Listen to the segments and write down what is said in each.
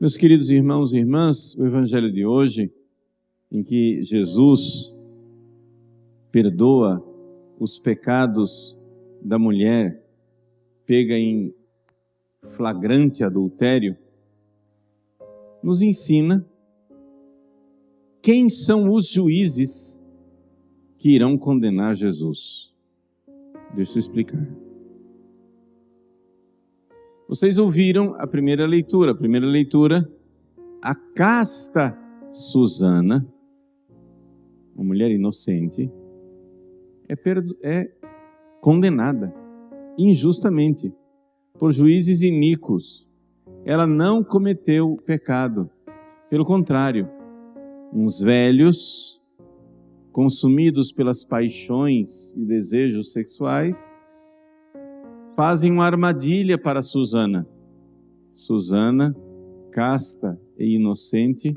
Meus queridos irmãos e irmãs, o evangelho de hoje, em que Jesus perdoa os pecados da mulher pega em flagrante adultério, nos ensina quem são os juízes que irão condenar Jesus. Deixa eu explicar. Vocês ouviram a primeira leitura. A primeira leitura, a casta Susana, uma mulher inocente, é condenada injustamente por juízes iníquos. Ela não cometeu pecado. Pelo contrário, uns velhos, consumidos pelas paixões e desejos sexuais, fazem uma armadilha para Susana. Susana, casta e inocente,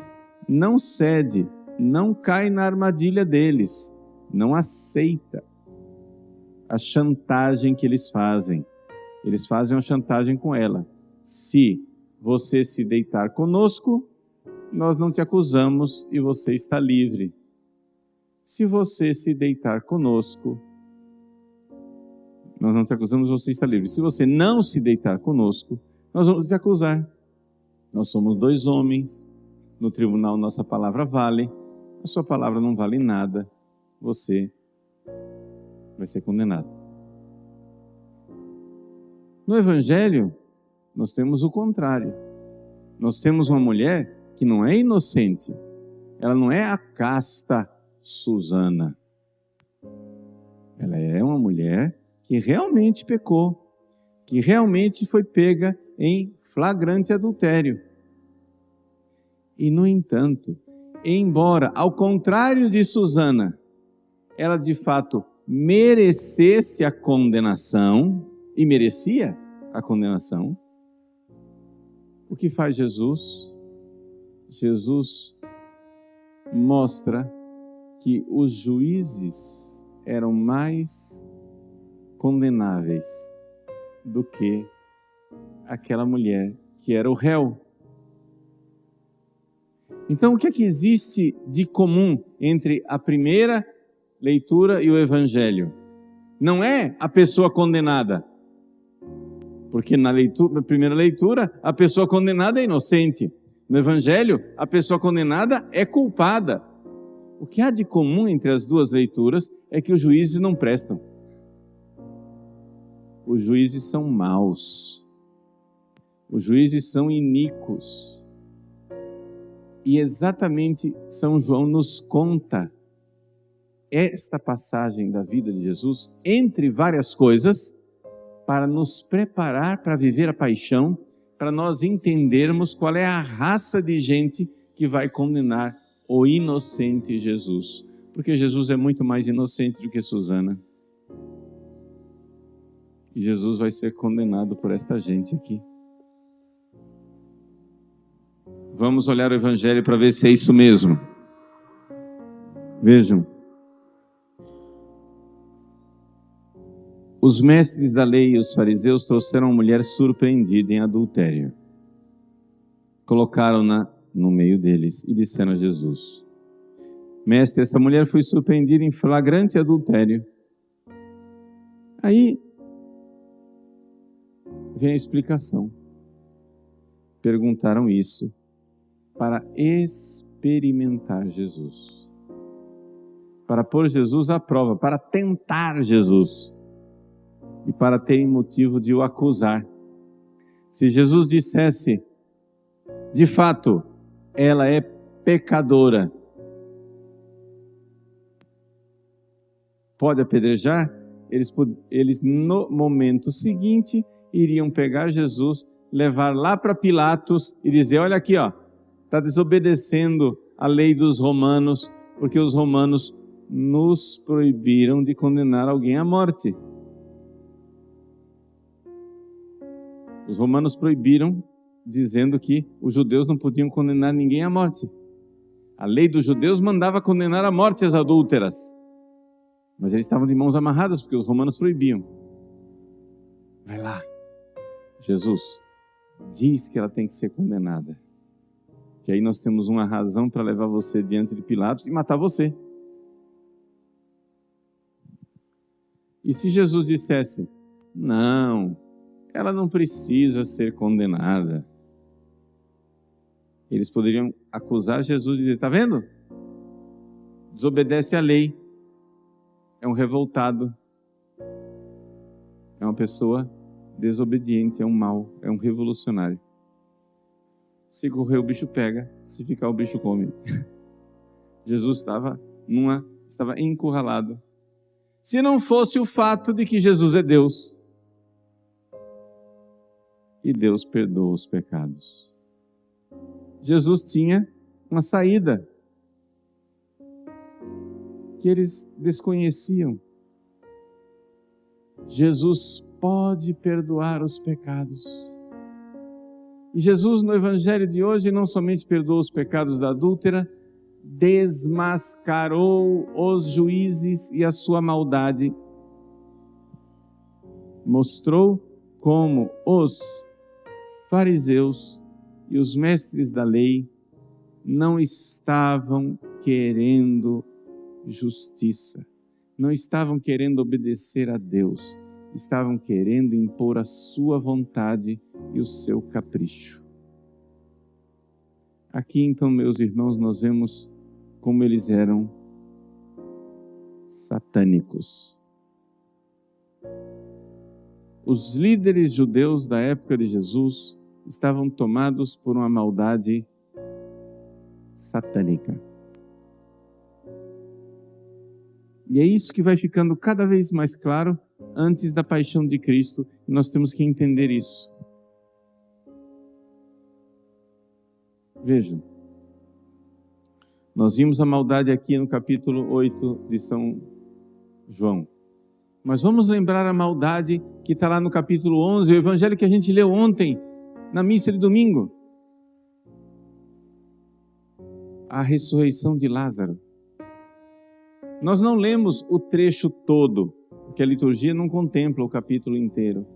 não cede, não cai na armadilha deles, não aceita a chantagem que eles fazem. Eles fazem uma chantagem com ela. Se você se deitar conosco, nós não te acusamos e você está livre. Se você se deitar conosco, nós não te acusamos, você está livre. Se você não se deitar conosco, nós vamos te acusar. Nós somos dois homens, no tribunal nossa palavra vale, a sua palavra não vale nada, você vai ser condenado. No Evangelho, nós temos o contrário. Nós temos uma mulher que não é inocente, ela não é a casta Susana. Ela é uma mulher que realmente pecou, que realmente foi pega em flagrante adultério. E, no entanto, embora, ao contrário de Susana, ela de fato merecesse a condenação, e merecia a condenação, o que faz Jesus? Jesus mostra que os juízes eram mais condenáveis do que aquela mulher que era o réu. Então, o que é que existe de comum entre a primeira leitura e o Evangelho? Não é a pessoa condenada, porque na primeira leitura, a pessoa condenada é inocente. No Evangelho, a pessoa condenada é culpada. O que há de comum entre as duas leituras é que os juízes não prestam. Os juízes são maus. Os juízes são iníquos. E exatamente São João nos conta esta passagem da vida de Jesus, entre várias coisas, para nos preparar para viver a paixão, para nós entendermos qual é a raça de gente que vai condenar o inocente Jesus. Porque Jesus é muito mais inocente do que Susana. E Jesus vai ser condenado por esta gente aqui. Vamos olhar o Evangelho para ver se é isso mesmo. Vejam. Os mestres da lei e os fariseus trouxeram uma mulher surpreendida em adultério. Colocaram-na no meio deles e disseram a Jesus: Mestre, essa mulher foi surpreendida em flagrante adultério. Aí vem a explicação. Perguntaram isso para experimentar Jesus, para pôr Jesus à prova, para tentar Jesus e para terem motivo de o acusar. Se Jesus dissesse, de fato, ela é pecadora, pode apedrejar? Eles no momento seguinte iriam pegar Jesus, levar lá para Pilatos e dizer: olha aqui, ó, está desobedecendo a lei dos romanos, porque os romanos nos proibiram de condenar alguém à morte. Os romanos proibiram, dizendo que os judeus não podiam condenar ninguém à morte. A lei dos judeus mandava condenar à morte as adúlteras, mas eles estavam de mãos amarradas, porque os romanos proibiam. Vai lá, Jesus diz que ela tem que ser condenada. que aí nós temos uma razão para levar você diante de Pilatos e matar você. E se Jesus dissesse, não, ela não precisa ser condenada, eles poderiam acusar Jesus e dizer, está vendo? Desobedece à lei, é um revoltado, é uma pessoa desobediente, é um mau, é um revolucionário. Se correr o bicho pega, se ficar o bicho come. Jesus estava encurralado. Se não fosse o fato de que Jesus é Deus, e Deus perdoa os pecados. Jesus tinha uma saída que eles desconheciam. Jesus pode perdoar os pecados. E Jesus, no Evangelho de hoje, não somente perdoou os pecados da adúltera, desmascarou os juízes e a sua maldade. Mostrou como os fariseus e os mestres da lei não estavam querendo justiça, não estavam querendo obedecer a Deus, estavam querendo impor a sua vontade e o seu capricho. Aqui então, meus irmãos, nós vemos como eles eram satânicos. Os líderes judeus da época de Jesus estavam tomados por uma maldade satânica. E é isso que vai ficando cada vez mais claro antes da paixão de Cristo, e nós temos que entender isso. Vejam, nós vimos a maldade aqui no capítulo 8 de São João. Mas vamos lembrar a maldade que está lá no capítulo 11, o evangelho que a gente leu ontem, na missa de domingo. A ressurreição de Lázaro. Nós não lemos o trecho todo, porque a liturgia não contempla o capítulo inteiro.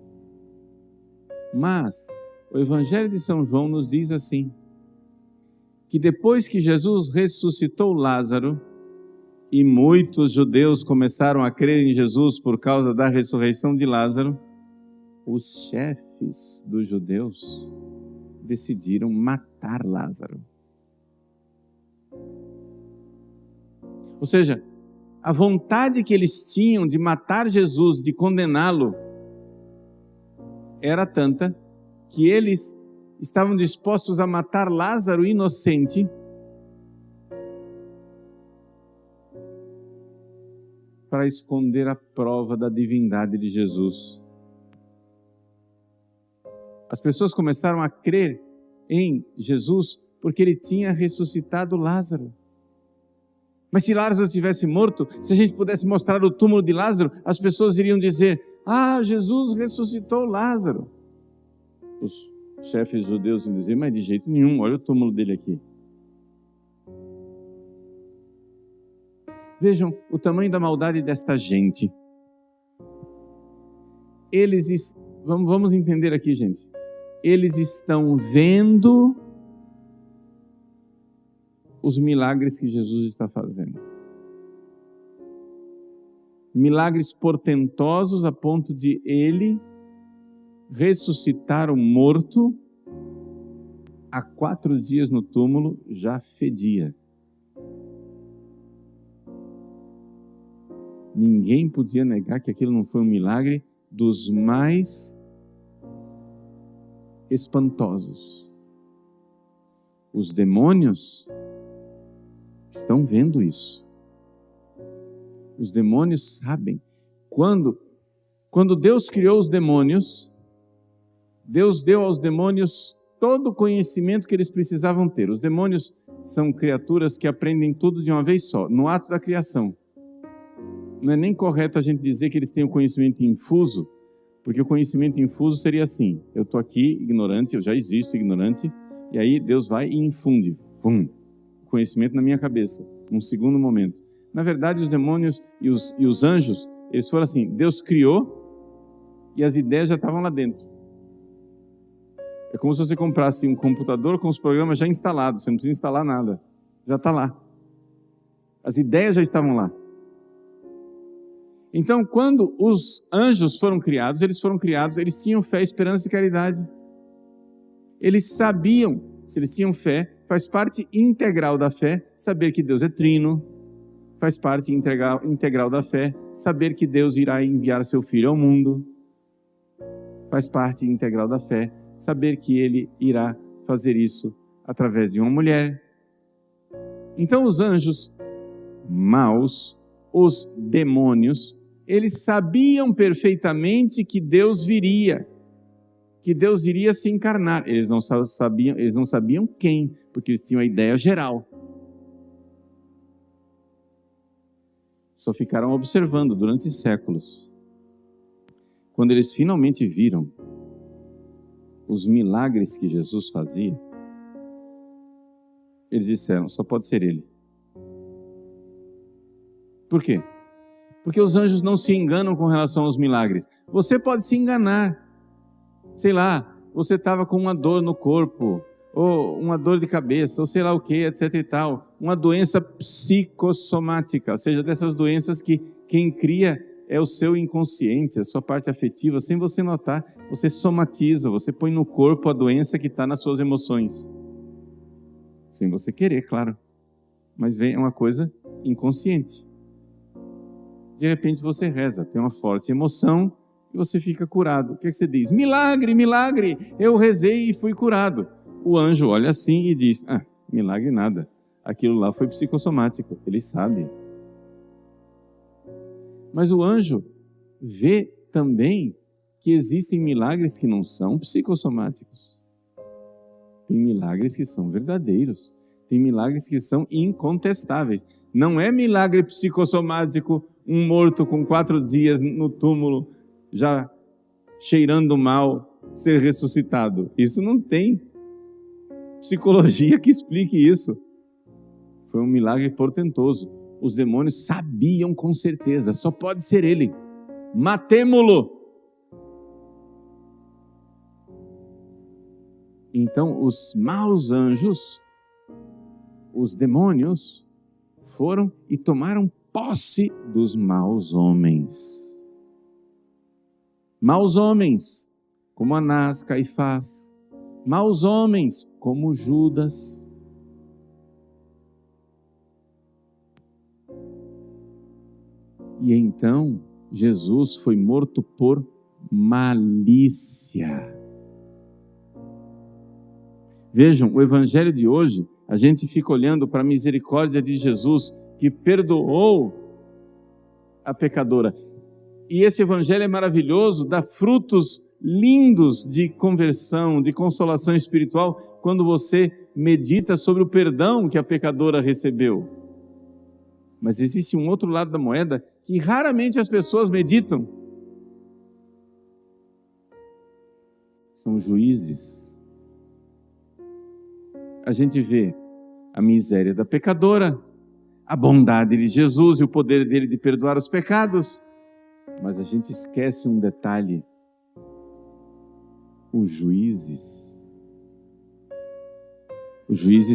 Mas o evangelho de São João nos diz assim, que depois que Jesus ressuscitou Lázaro, e muitos judeus começaram a crer em Jesus por causa da ressurreição de Lázaro, os chefes dos judeus decidiram matar Lázaro. Ou seja, a vontade que eles tinham de matar Jesus, de condená-lo, era tanta que eles estavam dispostos a matar Lázaro inocente para esconder a prova da divindade de Jesus. As pessoas começaram a crer em Jesus porque ele tinha ressuscitado Lázaro. Mas se Lázaro tivesse morto, se a gente pudesse mostrar o túmulo de Lázaro, as pessoas iriam dizer, Jesus ressuscitou Lázaro. Os chefes judeus iam dizer, mas de jeito nenhum, olha o túmulo dele aqui. Vejam o tamanho da maldade desta gente. Vamos entender aqui, gente. Eles estão vendo os milagres que Jesus está fazendo. Milagres portentosos a ponto de ele ressuscitar o morto, há 4 dias no túmulo já fedia. Ninguém podia negar que aquilo não foi um milagre dos mais espantosos. Os demônios estão vendo isso. Os demônios sabem. Quando Deus criou os demônios, Deus deu aos demônios todo o conhecimento que eles precisavam ter. Os demônios são criaturas que aprendem tudo de uma vez só, no ato da criação. Não é nem correto a gente dizer que eles têm o conhecimento infuso, porque o conhecimento infuso seria assim, eu estou aqui ignorante, eu já existo ignorante, e aí Deus vai e infunde, o conhecimento na minha cabeça, num segundo momento. Na verdade, os demônios e os anjos, eles foram assim, Deus criou, e as ideias já estavam lá dentro. É como se você comprasse um computador com os programas já instalados, você não precisa instalar nada, já está lá. As ideias já estavam lá. Então, quando os anjos foram criados, eles tinham fé, esperança e caridade. Eles sabiam, se eles tinham fé, faz parte integral da fé, saber que Deus é trino, faz parte integral da fé, saber que Deus irá enviar seu Filho ao mundo, faz parte integral da fé, saber que Ele irá fazer isso através de uma mulher. Então os anjos maus, os demônios, eles sabiam perfeitamente que Deus viria, que Deus iria se encarnar. Eles não sabiam quem, porque eles tinham a ideia geral. Só ficaram observando durante séculos. Quando eles finalmente viram os milagres que Jesus fazia, eles disseram, só pode ser Ele. Por quê? Porque os anjos não se enganam com relação aos milagres. Você pode se enganar. Sei lá, você estava com uma dor no corpo, ou uma dor de cabeça, ou sei lá o que, etc e tal. Uma doença psicossomática, ou seja, dessas doenças que quem cria é o seu inconsciente, a sua parte afetiva, sem você notar, você somatiza, você põe no corpo a doença que está nas suas emoções. Sem você querer, claro. Mas vem uma coisa inconsciente. De repente você reza, tem uma forte emoção e você fica curado. O que é que você diz? Milagre, milagre, eu rezei e fui curado. O anjo olha assim e diz, milagre nada. Aquilo lá foi psicossomático, ele sabe. Mas o anjo vê também que existem milagres que não são psicossomáticos. Tem milagres que são verdadeiros. Tem milagres que são incontestáveis. Não é milagre psicossomático, um morto com 4 dias no túmulo, já cheirando mal, ser ressuscitado. Isso não tem psicologia que explique isso. Foi um milagre portentoso. Os demônios sabiam com certeza, só pode ser Ele. Matemo-lo! Então, os maus anjos, os demônios, foram e tomaram posse dos maus homens. Maus homens, como Anás, Caifás. Maus homens, como Judas. E então, Jesus foi morto por malícia. Vejam, o evangelho de hoje, a gente fica olhando para a misericórdia de Jesus, que perdoou a pecadora. E esse evangelho é maravilhoso, dá frutos lindos de conversão, de consolação espiritual, quando você medita sobre o perdão que a pecadora recebeu. Mas existe um outro lado da moeda que raramente as pessoas meditam. São juízes. A gente vê a miséria da pecadora, a bondade de Jesus e o poder dele de perdoar os pecados, mas a gente esquece um detalhe: os juízes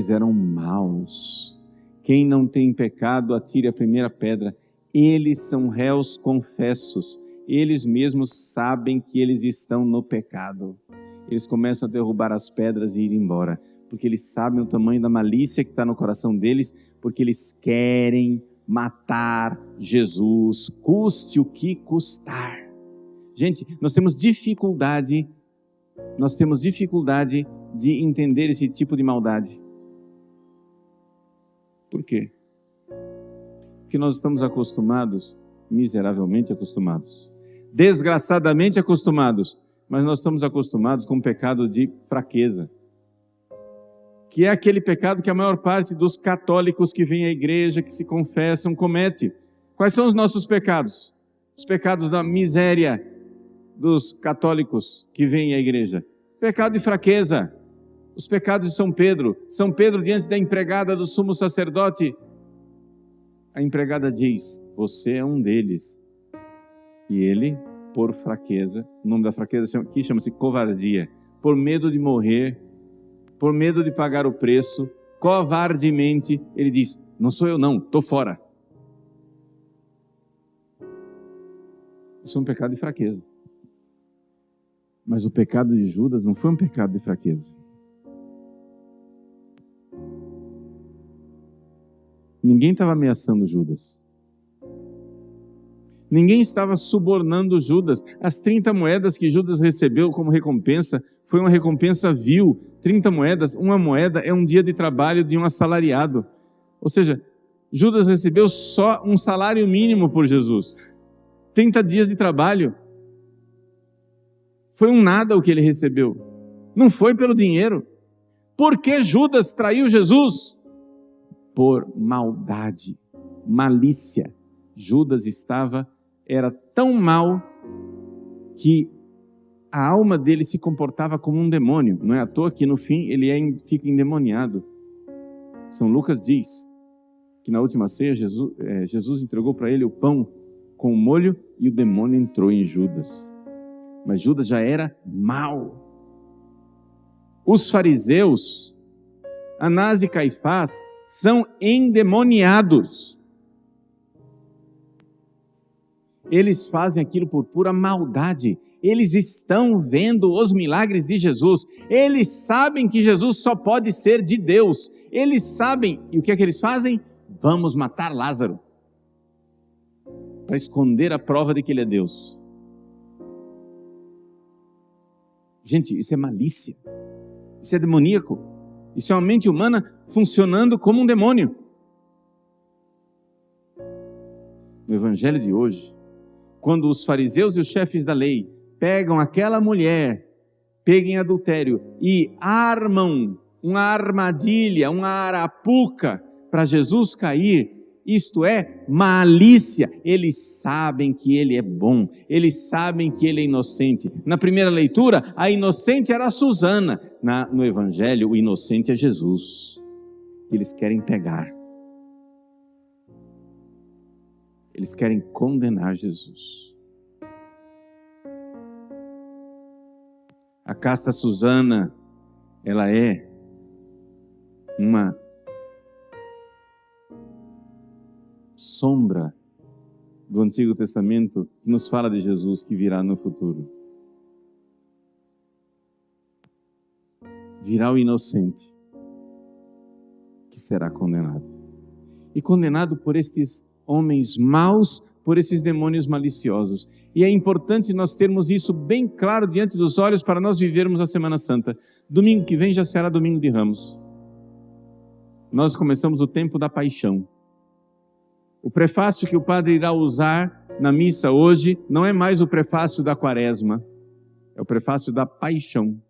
eram maus. Quem não tem pecado, atire a primeira pedra. Eles são réus confessos, eles mesmos sabem que eles estão no pecado. Eles começam a derrubar as pedras e ir embora, porque eles sabem o tamanho da malícia que está no coração deles, porque eles querem matar Jesus, custe o que custar. Gente, nós temos dificuldade de entender esse tipo de maldade. Por quê? Porque nós estamos acostumados, miseravelmente acostumados, desgraçadamente acostumados, mas nós estamos acostumados com o pecado de fraqueza, que é aquele pecado que a maior parte dos católicos que vêm à igreja, que se confessam, comete. Quais são os nossos pecados? Os pecados da miséria dos católicos que vêm à igreja. Pecado de fraqueza. Os pecados de São Pedro. São Pedro, diante da empregada do sumo sacerdote, a empregada diz: você é um deles. E ele, por fraqueza, o nome da fraqueza aqui chama-se covardia. por medo de morrer, por medo de pagar o preço, covardemente, ele diz: não sou eu não, estou fora. Isso é um pecado de fraqueza. Mas o pecado de Judas não foi um pecado de fraqueza. Ninguém estava ameaçando Judas. Ninguém estava subornando Judas. As 30 moedas que Judas recebeu como recompensa, foi uma recompensa vil. 30 moedas, uma moeda é um dia de trabalho de um assalariado. Ou seja, Judas recebeu só um salário mínimo por Jesus. 30 dias de trabalho. Foi um nada o que ele recebeu. Não foi pelo dinheiro. Por que Judas traiu Jesus? Por maldade, malícia. Judas era tão mau que a alma dele se comportava como um demônio. Não é à toa que no fim ele fica endemoniado. São Lucas diz que na última ceia Jesus entregou para ele o pão com o molho e o demônio entrou em Judas. Mas Judas já era mau. Os fariseus, Anás e Caifás, são endemoniados. Eles fazem aquilo por pura maldade. Eles estão vendo os milagres de Jesus. Eles sabem que Jesus só pode ser de Deus. Eles sabem. E o que é que eles fazem? Vamos matar Lázaro, para esconder a prova de que ele é Deus. Gente, isso é malícia. Isso é demoníaco. Isso é uma mente humana funcionando como um demônio. No evangelho de hoje, quando os fariseus e os chefes da lei pegam aquela mulher, pegam em adultério e armam uma armadilha, uma arapuca para Jesus cair, isto é malícia. Eles sabem que ele é bom, eles sabem que ele é inocente. Na primeira leitura, a inocente era a Susana. No evangelho, o inocente é Jesus, que eles querem pegar. Eles querem condenar Jesus. A casta Susana, ela é uma sombra do Antigo Testamento que nos fala de Jesus que virá no futuro. Virá o inocente que será condenado. E condenado por estes homens maus, por esses demônios maliciosos. E é importante nós termos isso bem claro diante dos olhos para nós vivermos a Semana Santa. Domingo que vem já será domingo de Ramos. Nós começamos o tempo da paixão. O prefácio que o padre irá usar na missa hoje não é mais o prefácio da Quaresma, é o prefácio da paixão.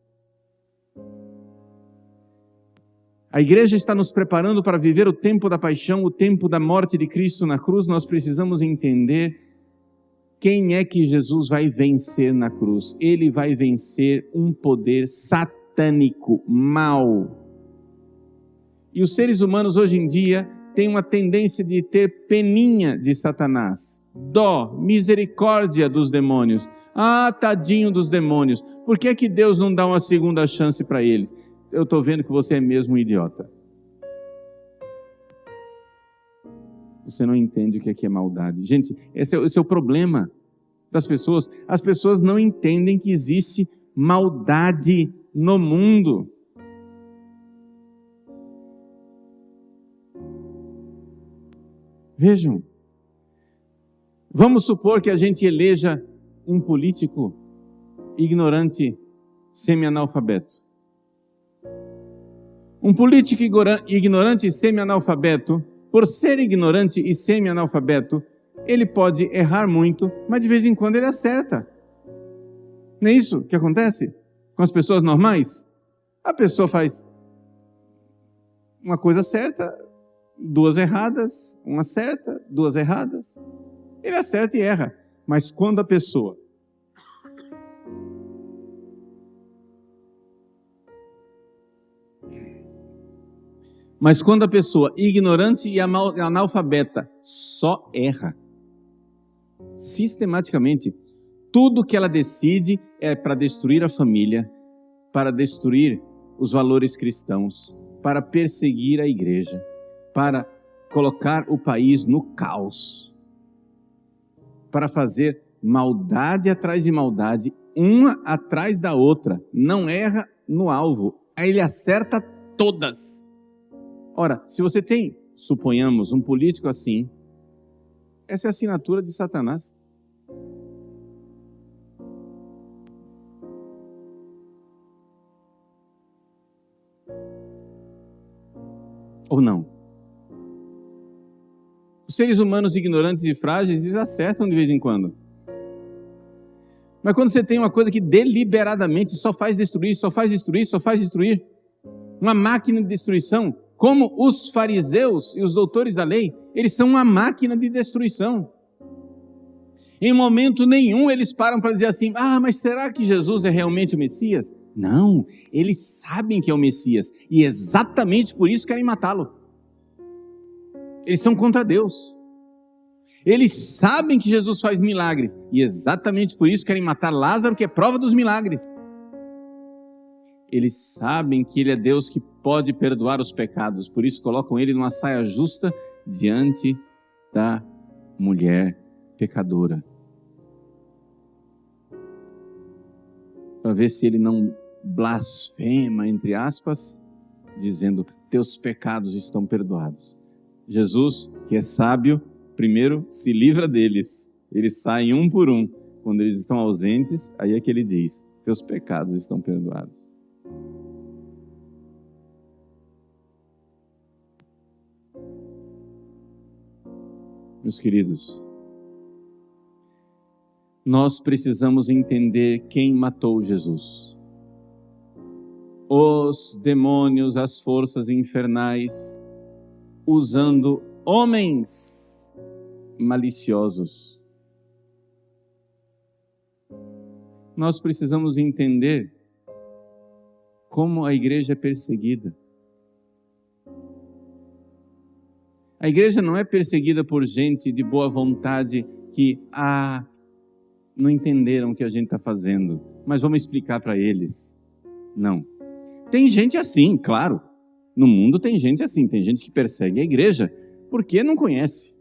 A igreja está nos preparando para viver o tempo da paixão, o tempo da morte de Cristo na cruz. Nós precisamos entender quem é que Jesus vai vencer na cruz. Ele vai vencer um poder satânico, mau. E os seres humanos hoje em dia têm uma tendência de ter peninha de Satanás, dó, misericórdia dos demônios. Ah, tadinho dos demônios, por que é que Deus não dá uma segunda chance para eles? Eu estou vendo que você é mesmo um idiota. Você não entende o que é maldade. Gente, esse é o problema das pessoas. As pessoas não entendem que existe maldade no mundo. Vejam, vamos supor que a gente eleja um político ignorante, semi-analfabeto. Um político ignorante e semi-analfabeto, por ser ignorante e semi-analfabeto, ele pode errar muito, mas de vez em quando ele acerta. Não é isso que acontece com as pessoas normais? A pessoa faz uma coisa certa, duas erradas, uma certa, duas erradas. Ele acerta e erra. Mas quando a pessoa ignorante e analfabeta só erra, sistematicamente, tudo que ela decide é para destruir a família, para destruir os valores cristãos, para perseguir a igreja, para colocar o país no caos, para fazer maldade atrás de maldade, uma atrás da outra, não erra no alvo, aí ele acerta todas. Ora, se você tem, suponhamos, um político assim, essa é a assinatura de Satanás. Ou não? Os seres humanos ignorantes e frágeis, eles acertam de vez em quando. Mas quando você tem uma coisa que deliberadamente só faz destruir, só faz destruir, só faz destruir, uma máquina de destruição, como os fariseus e os doutores da lei, eles são uma máquina de destruição. Em momento nenhum eles param para dizer assim, mas será que Jesus é realmente o Messias? Não, eles sabem que é o Messias e exatamente por isso querem matá-lo. Eles são contra Deus. Eles sabem que Jesus faz milagres e exatamente por isso querem matar Lázaro, que é prova dos milagres. Eles sabem que Ele é Deus que pode perdoar os pecados, por isso colocam Ele numa saia justa diante da mulher pecadora, para ver se Ele não blasfema, entre aspas, dizendo, teus pecados estão perdoados. Jesus, que é sábio, primeiro se livra deles, eles saem um por um. Quando eles estão ausentes, aí é que Ele diz, teus pecados estão perdoados. Meus queridos, nós precisamos entender quem matou Jesus. Os demônios, as forças infernais, usando homens maliciosos. Nós precisamos entender como a igreja é perseguida. A igreja não é perseguida por gente de boa vontade que, não entenderam o que a gente está fazendo, mas vamos explicar para eles. Não. Tem gente assim, claro. No mundo tem gente assim, tem gente que persegue a igreja porque não conhece.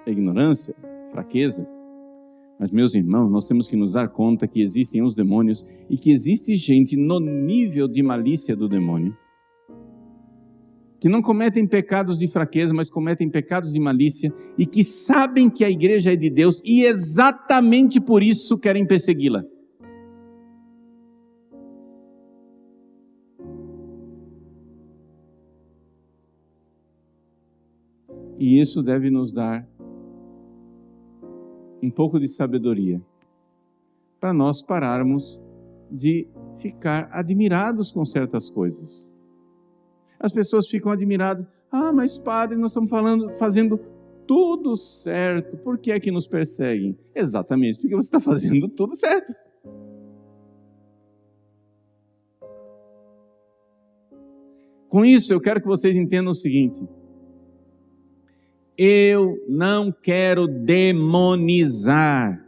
É ignorância, fraqueza. Mas, meus irmãos, nós temos que nos dar conta que existem os demônios e que existe gente no nível de malícia do demônio, que não cometem pecados de fraqueza, mas cometem pecados de malícia e que sabem que a igreja é de Deus e exatamente por isso querem persegui-la. E isso deve nos dar um pouco de sabedoria para nós pararmos de ficar admirados com certas coisas. As pessoas ficam admiradas, mas padre, nós estamos fazendo tudo certo, por que é que nos perseguem? Exatamente, porque você está fazendo tudo certo. Com isso, eu quero que vocês entendam o seguinte, eu não quero demonizar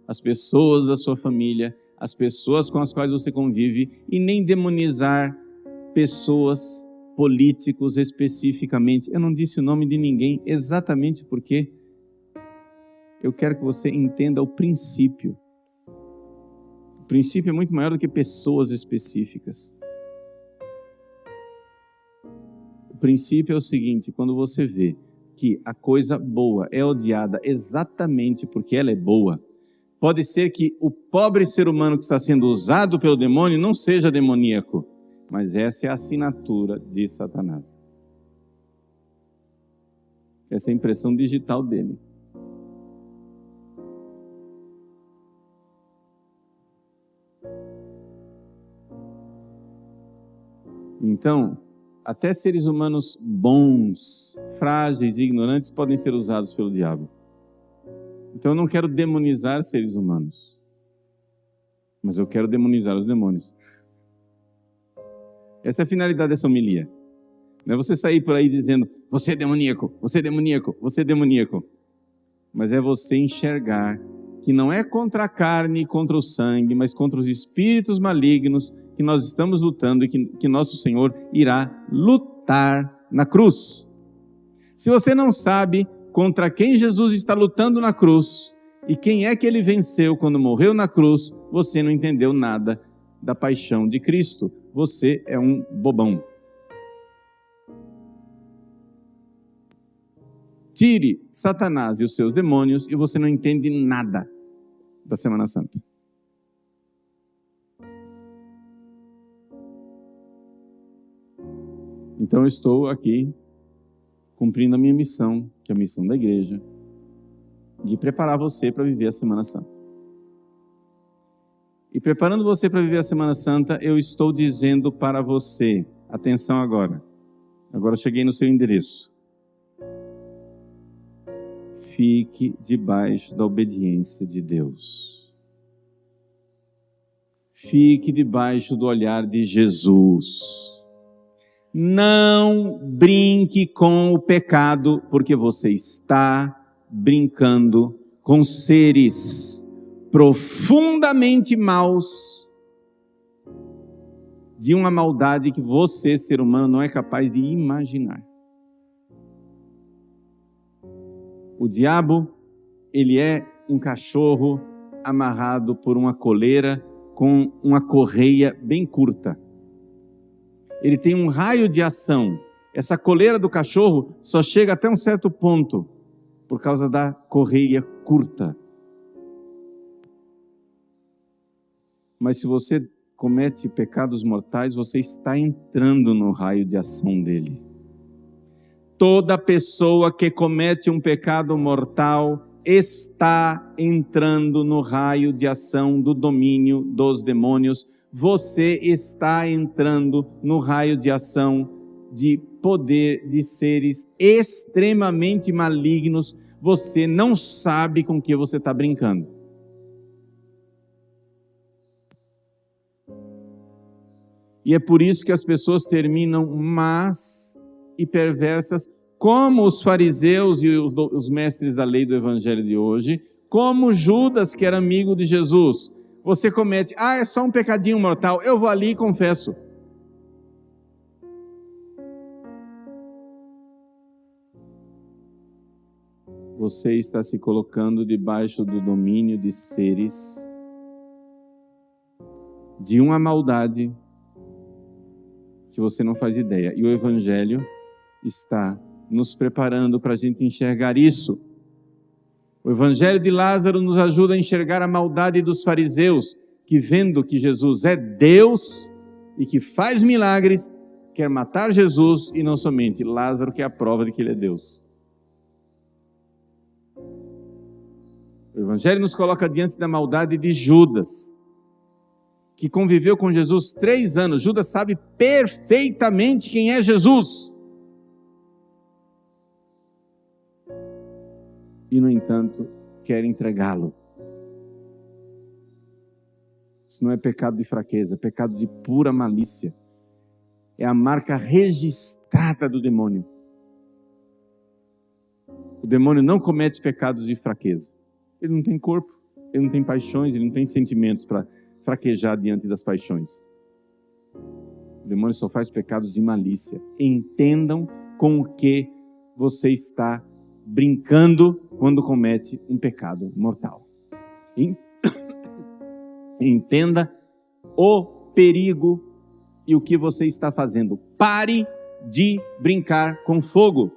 as pessoas da sua família, as pessoas com as quais você convive, e nem demonizar pessoas, políticos especificamente. Eu não disse o nome de ninguém, exatamente porque eu quero que você entenda o princípio. O princípio é muito maior do que pessoas específicas. O princípio é o seguinte, quando você vê que a coisa boa é odiada exatamente porque ela é boa, pode ser que o pobre ser humano que está sendo usado pelo demônio não seja demoníaco, mas essa é a assinatura de Satanás. Essa é a impressão digital dele. Então, até seres humanos bons, frágeis e ignorantes podem ser usados pelo diabo. Então eu não quero demonizar seres humanos, mas eu quero demonizar os demônios. Essa é a finalidade dessa homilia. Não é você sair por aí dizendo, você é demoníaco, você é demoníaco, você é demoníaco. Mas é você enxergar que não é contra a carne e contra o sangue, mas contra os espíritos malignos que nós estamos lutando e que nosso Senhor irá lutar na cruz. Se você não sabe contra quem Jesus está lutando na cruz e quem é que ele venceu quando morreu na cruz, você não entendeu nada da paixão de Cristo. Você é um bobão. Tire Satanás e os seus demônios e você não entende nada da Semana Santa. Então eu estou aqui cumprindo a minha missão, que é a missão da igreja, de preparar você para viver a Semana Santa. E preparando você para viver a Semana Santa, eu estou dizendo para você, atenção agora eu cheguei no seu endereço. Fique debaixo da obediência de Deus. Fique debaixo do olhar de Jesus. Não brinque com o pecado, porque você está brincando com seres profundamente maus, de uma maldade que você, ser humano, não é capaz de imaginar. O diabo, ele é um cachorro amarrado por uma coleira com uma correia bem curta. Ele tem um raio de ação. Essa coleira do cachorro só chega até um certo ponto, por causa da correia curta. Mas se você comete pecados mortais, você está entrando no raio de ação dele. Toda pessoa que comete um pecado mortal está entrando no raio de ação do domínio dos demônios. Você está entrando no raio de ação de poder de seres extremamente malignos. Você não sabe com que você está brincando. E é por isso que as pessoas terminam más e perversas, como os fariseus e os mestres da lei do evangelho de hoje, como Judas, que era amigo de Jesus. Você comete, é só um pecadinho mortal, eu vou ali e confesso. Você está se colocando debaixo do domínio de seres de uma maldade que você não faz ideia. E o Evangelho está nos preparando para a gente enxergar isso. O Evangelho de Lázaro nos ajuda a enxergar a maldade dos fariseus, que vendo que Jesus é Deus e que faz milagres, quer matar Jesus e não somente Lázaro, que é a prova de que ele é Deus. O Evangelho nos coloca diante da maldade de Judas, que conviveu com Jesus 3 anos. Judas sabe perfeitamente quem é Jesus. E, no entanto, quer entregá-lo. Isso não é pecado de fraqueza, é pecado de pura malícia. É a marca registrada do demônio. O demônio não comete pecados de fraqueza. Ele não tem corpo, ele não tem paixões, ele não tem sentimentos para fraquejar diante das paixões. O demônio só faz pecados de malícia. Entendam com o que você está brincando quando comete um pecado mortal. Entenda o perigo e o que você está fazendo. Pare de brincar com fogo.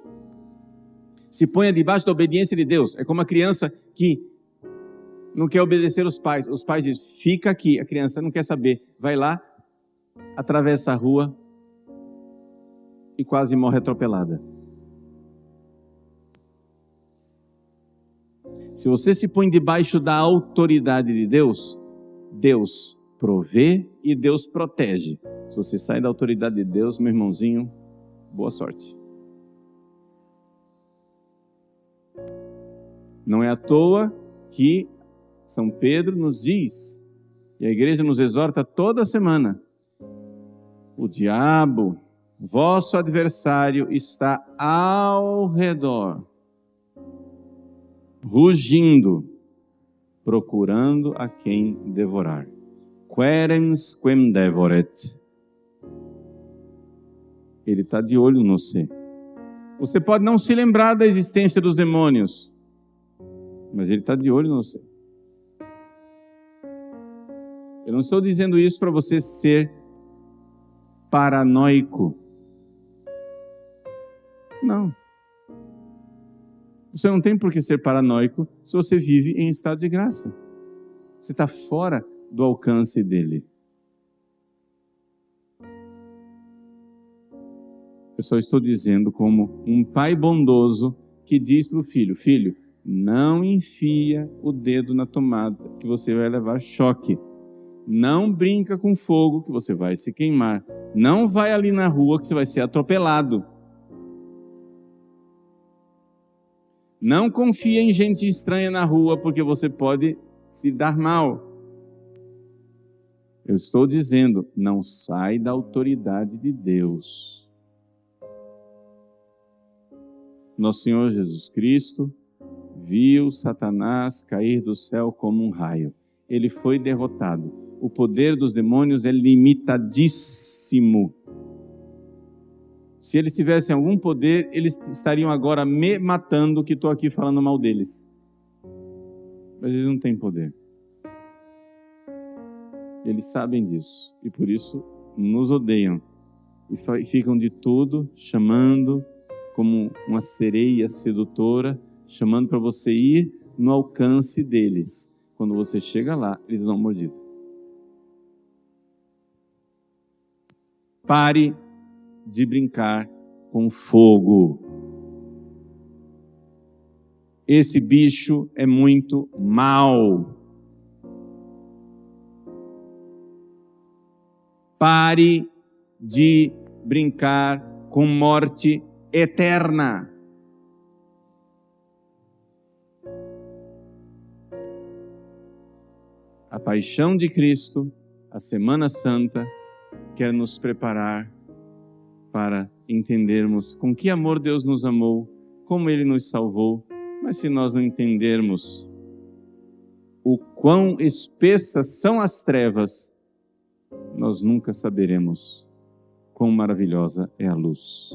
Se ponha debaixo da obediência de Deus. É como a criança que não quer obedecer os pais. Os pais dizem, fica aqui. A criança não quer saber. Vai lá, atravessa a rua e quase morre atropelada. Se você se põe debaixo da autoridade de Deus, Deus provê e Deus protege. Se você sai da autoridade de Deus, meu irmãozinho, boa sorte. Não é à toa que São Pedro nos diz, e a igreja nos exorta toda semana, o diabo, vosso adversário, está ao redor, rugindo, procurando a quem devorar. querens quem devoret. Ele está de olho no você. Você pode não se lembrar da existência dos demônios, mas ele está de olho no você. Eu não estou dizendo isso para você ser paranoico. Não. Você não tem por que ser paranoico se você vive em estado de graça. Você está fora do alcance dele. Eu só estou dizendo como um pai bondoso que diz para o filho: filho, não enfia o dedo na tomada que você vai levar choque. Não brinca com fogo que você vai se queimar. Não vai ali na rua que você vai ser atropelado. Não confia em gente estranha na rua porque você pode se dar mal. Eu estou dizendo, não sai da autoridade de Deus. Nosso Senhor Jesus Cristo viu Satanás cair do céu como um raio. Ele foi derrotado. O poder dos demônios é limitadíssimo. Se eles tivessem algum poder, eles estariam agora me matando, que estou aqui falando mal deles. Mas eles não têm poder. Eles sabem disso e por isso nos odeiam. E ficam de tudo chamando como uma sereia sedutora, chamando para você ir no alcance deles. Quando você chega lá, eles dão uma mordida. Pare de brincar com fogo. Esse bicho é muito mau. Pare de brincar com morte eterna. A paixão de Cristo, a Semana Santa, quer nos preparar para entendermos com que amor Deus nos amou, como Ele nos salvou, mas se nós não entendermos o quão espessas são as trevas, nós nunca saberemos quão maravilhosa é a luz.